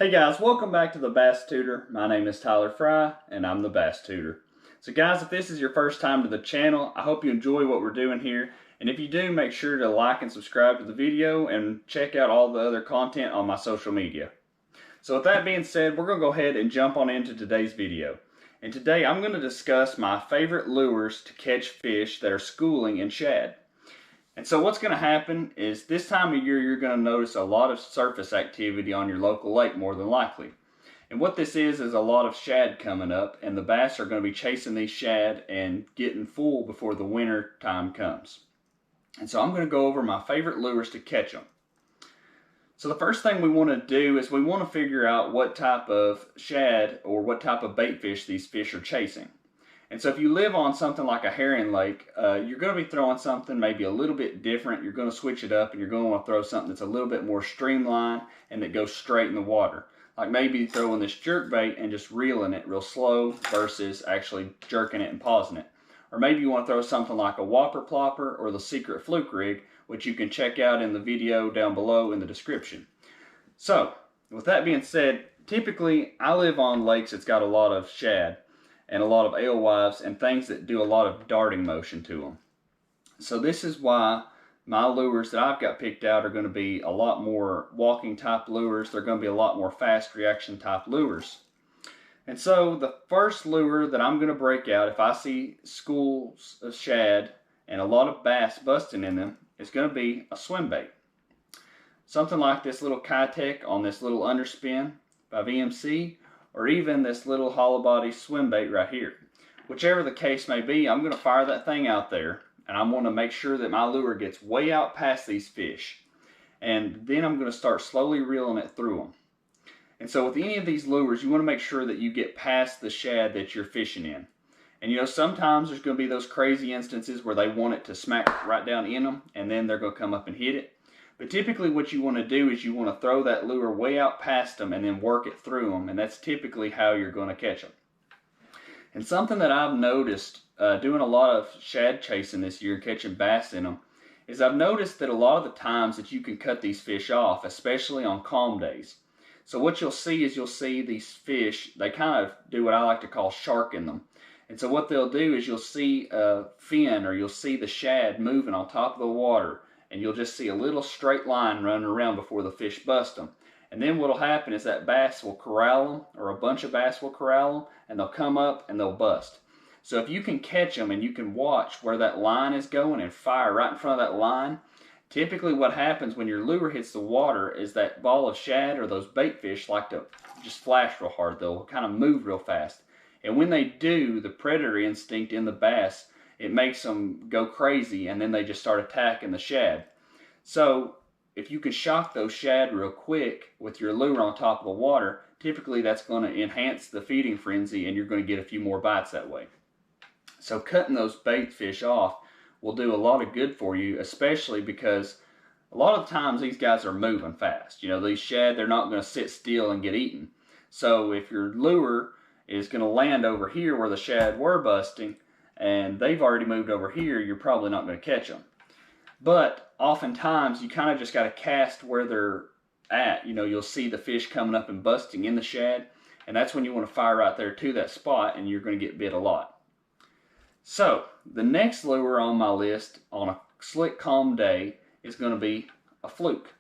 Hey guys, welcome back to the Bass Tutor. My name is Tyler Fry and I'm the Bass Tutor. So guys, if this is your first time to the channel, I hope you enjoy what we're doing here. And if you do, make sure to like and subscribe to the video and check out all the other content on my social media. So with that being said, we're going to go ahead and jump on into today's video. And today I'm going to discuss my favorite lures to catch fish that are schooling in shad. And so what's going to happen is this time of year you're going to notice a lot of surface activity on your local lake more than likely. And what this is a lot of shad coming up, and the bass are going to be chasing these shad and getting full before the winter time comes. And so I'm going to go over my favorite lures to catch them. So the first thing we want to do is we want to figure out what type of shad or what type of bait fish these fish are chasing. And so if you live on something like a herring lake, you're going to be throwing something maybe a little bit different. You're going to switch it up and you're going to want to throw something that's a little bit more streamlined and that goes straight in the water. Like maybe throwing this jerk bait and just reeling it real slow versus actually jerking it and pausing it. Or maybe you want to throw something like a whopper plopper or the secret Fluke Rig, which you can check out in the video down below in the description. So with that being said, typically I live on lakes that's got a lot of shad and a lot of alewives and things that do a lot of darting motion to them. So this is why my lures that I've got picked out are going to be a lot more walking type lures. They're going to be a lot more fast reaction type lures. And so the first lure that I'm going to break out if I see schools of shad and a lot of bass busting in them is going to be a swim bait. Something like this little Kitech on this little underspin by VMC, or even this little hollow body swim bait right here. Whichever the case may be, I'm going to fire that thing out there and I'm going to make sure that my lure gets way out past these fish. And then I'm going to start slowly reeling it through them. And so with any of these lures, you want to make sure that you get past the shad that you're fishing in. And you know, sometimes there's going to be those crazy instances where they want it to smack right down in them and then they're going to come up and hit it. But typically what you want to do is you want to throw that lure way out past them and then work it through them, and that's typically how you're going to catch them. And something that I've noticed doing a lot of shad chasing this year, catching bass in them, is I've noticed that a lot of the times that you can cut these fish off, especially on calm days. So what you'll see is you'll see these fish, they kind of do what I like to call sharking them. And so what they'll do is you'll see a fin or you'll see the shad moving on top of the water, and you'll just see a little straight line running around before the fish bust them. And then what'll happen is that bass will corral them, or a bunch of bass will corral them, and they'll come up and they'll bust. So if you can catch them and you can watch where that line is going and fire right in front of that line, typically what happens when your lure hits the water is that ball of shad or those bait fish like to just flash real hard. They'll kind of move real fast. And when they do, the predator instinct in the bass, it makes them go crazy and then they just start attacking the shad. So if you can shock those shad real quick with your lure on top of the water, typically that's going to enhance the feeding frenzy and you're going to get a few more bites that way. So cutting those bait fish off will do a lot of good for you, especially because a lot of times these guys are moving fast. You know, these shad, they're not going to sit still and get eaten. So if your lure is going to land over here where the shad were busting and they've already moved over here, you're probably not going to catch them. But oftentimes you kind of just got to cast where they're at. You know, you'll see the fish coming up and busting in the shad, and that's when you want to fire right there to that spot and you're going to get bit a lot. So the next lure on my list on a slick calm day is going to be a fluke.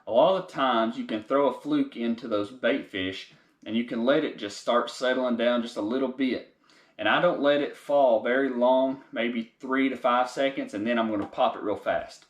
A lot of the times you can throw a fluke into those bait fish and you can let it just start settling down just a little bit. And I don't let it fall very long, maybe 3 to 5 seconds, and then I'm going to pop it real fast.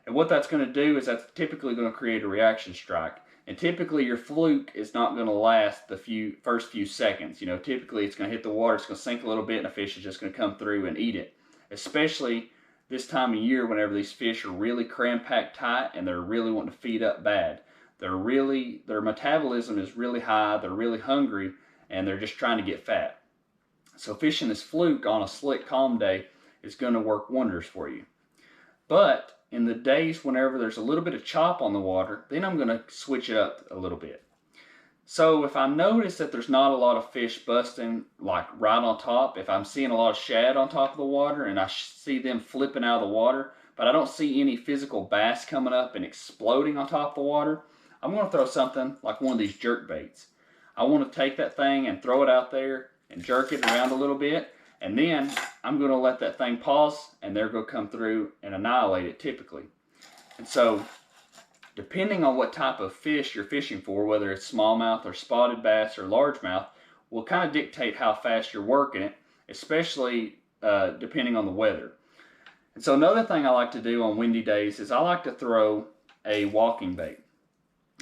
And what that's going to do is that's typically going to create a reaction strike. And typically your fluke is not going to last the first few seconds. You know, typically it's going to hit the water, it's going to sink a little bit, and a fish is just going to come through and eat it. Especially this time of year whenever these fish are really cram-packed tight and they're really wanting to feed up bad. Their metabolism is really high, they're really hungry, and they're just trying to get fat. So fishing this fluke on a slick calm day is going to work wonders for you. But in the days whenever there's a little bit of chop on the water, then I'm going to switch it up a little bit. So if I notice that there's not a lot of fish busting like right on top, if I'm seeing a lot of shad on top of the water and I see them flipping out of the water, but I don't see any physical bass coming up and exploding on top of the water, I'm going to throw something like one of these jerk baits. I want to take that thing and throw it out there and jerk it around a little bit, and then I'm going to let that thing pause, and they're going to come through and annihilate it typically. And so, depending on what type of fish you're fishing for, whether it's smallmouth or spotted bass or largemouth, will kind of dictate how fast you're working it, especially depending on the weather. And so another thing I like to do on windy days is I like to throw a walking bait.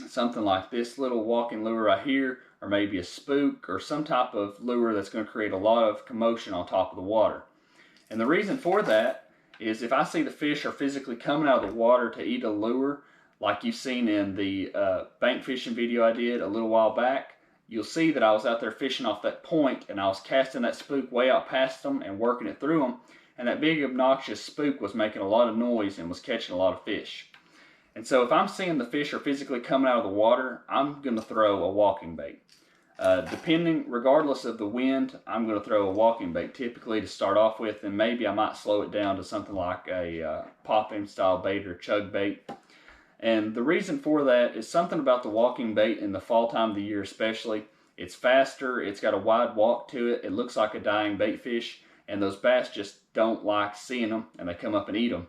Something like this little walking lure right here, or maybe a spook, or some type of lure that's going to create a lot of commotion on top of the water. And the reason for that is if I see the fish are physically coming out of the water to eat a lure, like you've seen in the bank fishing video I did a little while back, you'll see that I was out there fishing off that point, and I was casting that spook way out past them and working it through them, and that big obnoxious spook was making a lot of noise and was catching a lot of fish. And so if I'm seeing the fish are physically coming out of the water, I'm going to throw a walking bait. Regardless of the wind, I'm going to throw a walking bait typically to start off with, and maybe I might slow it down to something like a pop-in style bait or chug bait. And the reason for that is something about the walking bait in the fall time of the year especially. It's faster, it's got a wide walk to it, it looks like a dying bait fish, and those bass just don't like seeing them, and they come up and eat them.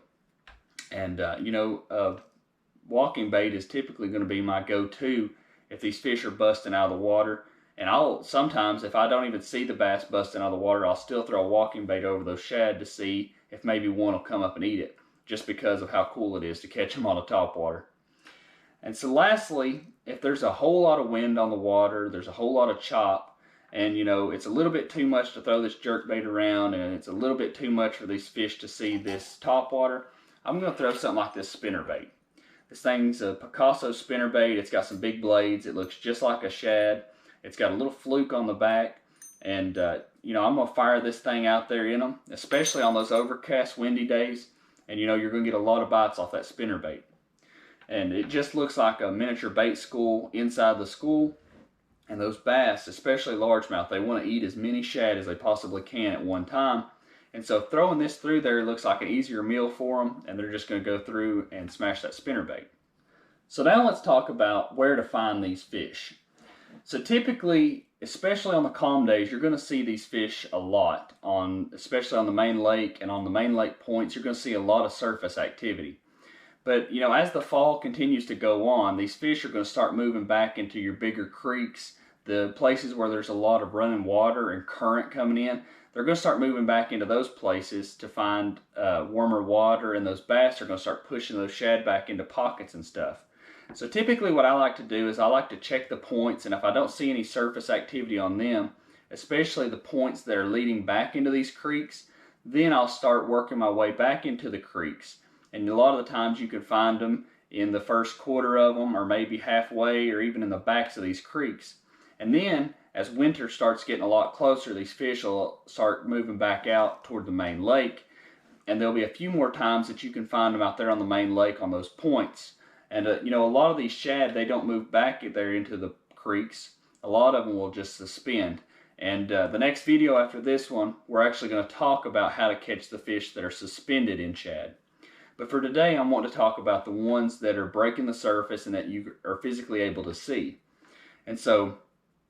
And walking bait is typically going to be my go-to if these fish are busting out of the water. And I'll sometimes, if I don't even see the bass busting out of the water, I'll still throw a walking bait over those shad to see if maybe one will come up and eat it, just because of how cool it is to catch them on the top water. And so lastly, if there's a whole lot of wind on the water, there's a whole lot of chop, and it's a little bit too much to throw this jerk bait around, and it's a little bit too much for these fish to see this top water, I'm going to throw something like this spinnerbait. This thing's a Picasso spinnerbait. It's got some big blades. It looks just like a shad. It's got a little fluke on the back, and I'm going to fire this thing out there in them, especially on those overcast windy days, and you're going to get a lot of bites off that spinnerbait. And it just looks like a miniature bait school inside the school. And those bass, especially largemouth, they want to eat as many shad as they possibly can at one time. And so throwing this through there looks like an easier meal for them, and they're just going to go through and smash that spinnerbait. So now let's talk about where to find these fish. So typically, especially on the calm days, you're going to see these fish a lot, especially on the main lake, and on the main lake points, you're going to see a lot of surface activity. But as the fall continues to go on, these fish are going to start moving back into your bigger creeks, the places where there's a lot of running water and current coming in. They're going to start moving back into those places to find warmer water, and those bass are going to start pushing those shad back into pockets and stuff. So typically what I like to do is I like to check the points, and if I don't see any surface activity on them, especially the points that are leading back into these creeks, then I'll start working my way back into the creeks. And a lot of the times you can find them in the first quarter of them, or maybe halfway, or even in the backs of these creeks. And then, as winter starts getting a lot closer, these fish will start moving back out toward the main lake. And there'll be a few more times that you can find them out there on the main lake on those points. And a lot of these shad, they don't move back there into the creeks. A lot of them will just suspend. And the next video after this one, we're actually going to talk about how to catch the fish that are suspended in shad. But for today, I want to talk about the ones that are breaking the surface and that you are physically able to see. And so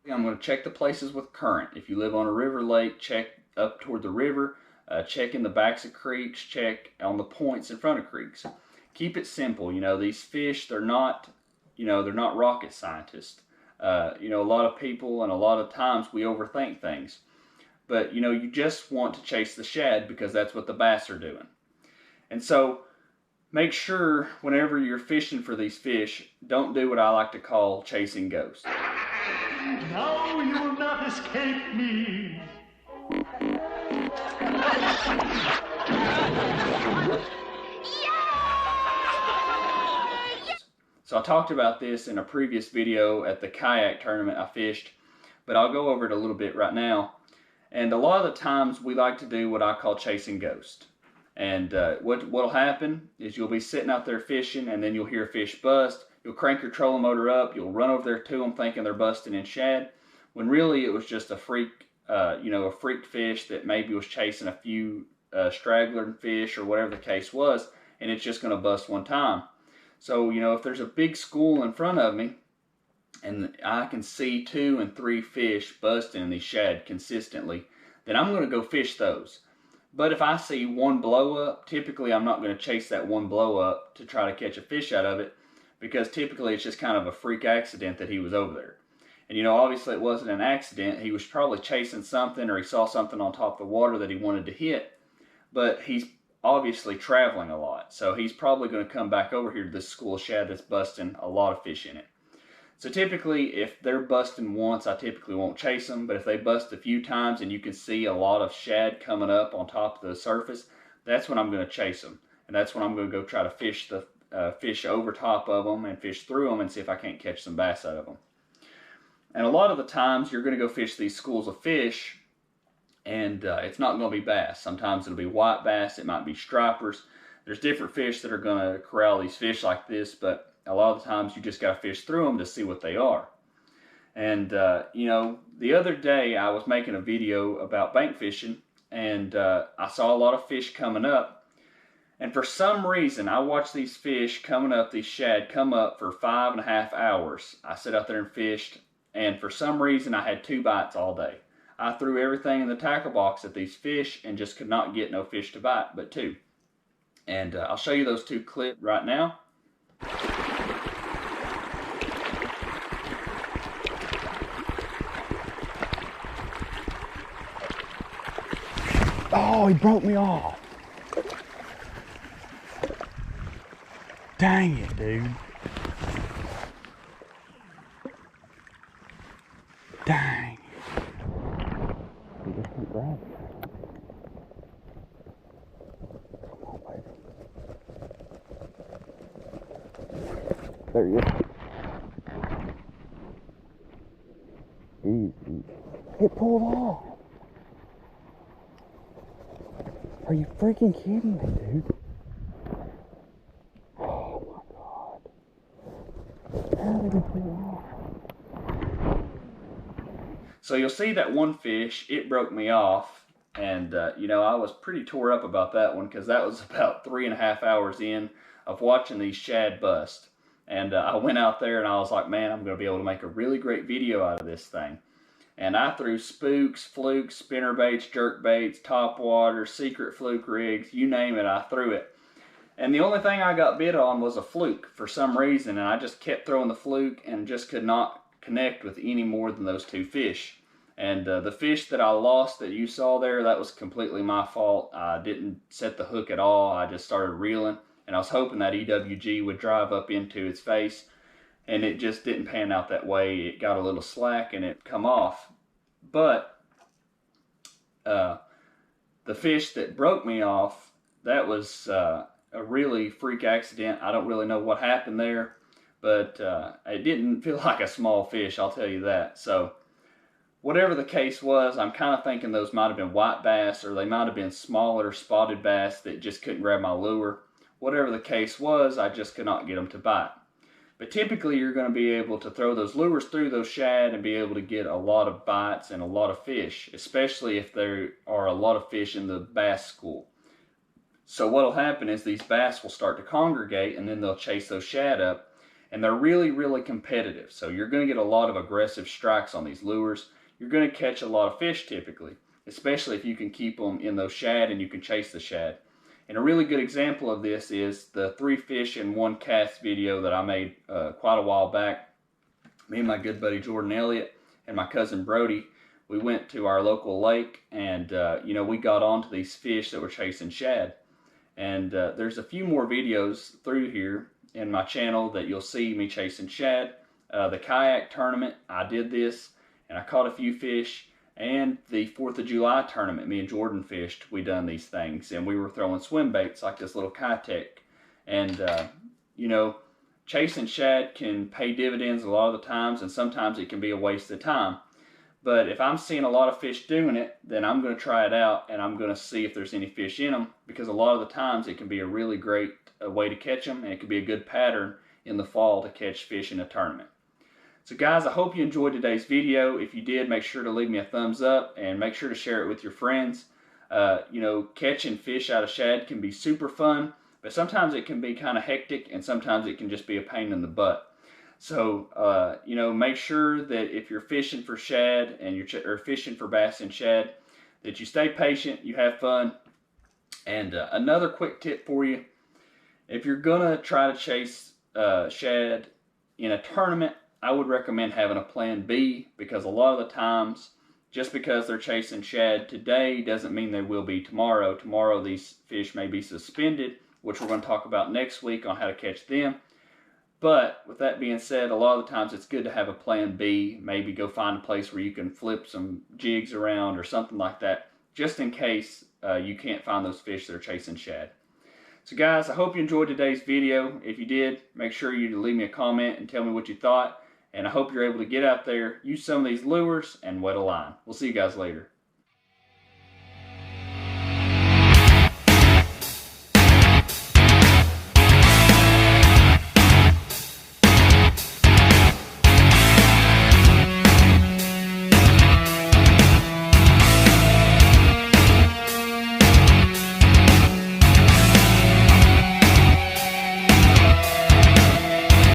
I'm going to check the places with current. If you live on a river lake, check up toward the river, check in the backs of creeks, check on the points in front of creeks. Keep it simple. These fish, they're not rocket scientists. A lot of people and a lot of times we overthink things. But, you just want to chase the shad because that's what the bass are doing. And so make sure whenever you're fishing for these fish, don't do what I like to call chasing ghosts. Now you will not escape me. So I talked about this in a previous video at the kayak tournament I fished, but I'll go over it a little bit right now. And a lot of the times we like to do what I call chasing ghosts. And what'll happen is you'll be sitting out there fishing, and then you'll hear a fish bust. You'll crank your trolling motor up. You'll run over there to them thinking they're busting in shad, when really it was just a freak fish that maybe was chasing a few straggler fish or whatever the case was, and it's just going to bust one time. So, you know, if there's a big school in front of me and I can see 2 and 3 fish busting in these shad consistently, then I'm going to go fish those. But if I see one blow up, typically I'm not going to chase that one blow up to try to catch a fish out of it, because typically it's just kind of a freak accident that he was over there. And you know, obviously it wasn't an accident. He was probably chasing something, or he saw something on top of the water that he wanted to hit, but he's obviously traveling a lot. So he's probably going to come back over here to this school of shad that's busting a lot of fish in it. So typically, if they're busting once, I typically won't chase them. But if they bust a few times and you can see a lot of shad coming up on top of the surface, that's when I'm going to chase them. And that's when I'm going to go try to fish the fish over top of them and fish through them and see if I can't catch some bass out of them. And a lot of the times, you're going to go fish these schools of fish, and it's not going to be bass. Sometimes it'll be white bass. It might be stripers. There's different fish that are going to corral these fish like this, but a lot of the times you just got to fish through them to see what they are. And, you know, the other day I was making a video about bank fishing, and I saw a lot of fish coming up. And for some reason, I watched these fish coming up, these shad come up for 5.5 hours. I sat out there and fished, and for some reason I had 2 bites all day. I threw everything in the tackle box at these fish and just could not get no fish to bite but 2. And I'll show you those 2 clips right now. Oh, he broke me off. Dang it, dude. Dang. He just can't grab it. Come on, baby. There he is. Easy. It pulled off. Are you freaking kidding me, dude? Oh my God. How did it pull off? So you'll see that one fish, it broke me off. And, you know, I was pretty tore up about that one, because that was about 3.5 hours in of watching these shad bust. And I went out there and I was like, man, I'm going to be able to make a really great video out of this thing. And I threw spooks, flukes, spinnerbaits, jerkbaits, topwater, secret fluke rigs, you name it, I threw it. And the only thing I got bit on was a fluke for some reason, and I just kept throwing the fluke and just could not connect with any more than those 2 fish. And the fish that I lost that you saw there, that was completely my fault. I didn't set the hook at all. I just started reeling, and I was hoping that EWG would drive up into its face. And it just didn't pan out that way. It got a little slack and it come off. But the fish that broke me off, that was a really freak accident. I don't really know what happened there, but it didn't feel like a small fish, I'll tell you that. So whatever the case was, I'm kind of thinking those might have been white bass, or they might have been smaller spotted bass that just couldn't grab my lure. Whatever the case was, I just could not get them to bite. But typically you're going to be able to throw those lures through those shad and be able to get a lot of bites and a lot of fish, especially if there are a lot of fish in the bass school. So what will happen is these bass will start to congregate, and then they'll chase those shad up, and they're really, really competitive. So you're going to get a lot of aggressive strikes on these lures. You're going to catch a lot of fish typically, especially if you can keep them in those shad and you can chase the shad. And a really good example of this is the 3 fish in 1 cast video that I made quite a while back. Me and my good buddy Jordan Elliott and my cousin Brody, we went to our local lake, and you know, we got onto these fish that were chasing shad. And there's a few more videos through here in my channel that you'll see me chasing shad. The kayak tournament, I did this, and I caught a few fish. And the 4th of July tournament, me and Jordan fished, we done these things. And we were throwing swim baits like this little Kitech. And, you know, chasing shad can pay dividends a lot of the times, and sometimes it can be a waste of time. But if I'm seeing a lot of fish doing it, then I'm going to try it out, and I'm going to see if there's any fish in them, because a lot of the times it can be a really great way to catch them, and it can be a good pattern in the fall to catch fish in a tournament. So guys, I hope you enjoyed today's video. If you did, make sure to leave me a thumbs up and make sure to share it with your friends. You know, catching fish out of shad can be super fun, but sometimes it can be kind of hectic, and sometimes it can just be a pain in the butt. So, you know, make sure that if you're fishing for shad and or fishing for bass and shad, that you stay patient, you have fun. And another quick tip for you, if you're gonna try to chase shad in a tournament, I would recommend having a plan B, because a lot of the times, just because they're chasing shad today doesn't mean they will be tomorrow. Tomorrow these fish may be suspended, which we're going to talk about next week on how to catch them. But with that being said, a lot of the times it's good to have a plan B. Maybe go find a place where you can flip some jigs around or something like that, just in case you can't find those fish that are chasing shad. So guys, I hope you enjoyed today's video. If you did, make sure you leave me a comment and tell me what you thought. And I hope you're able to get out there, use some of these lures, and wet a line. We'll see you guys later.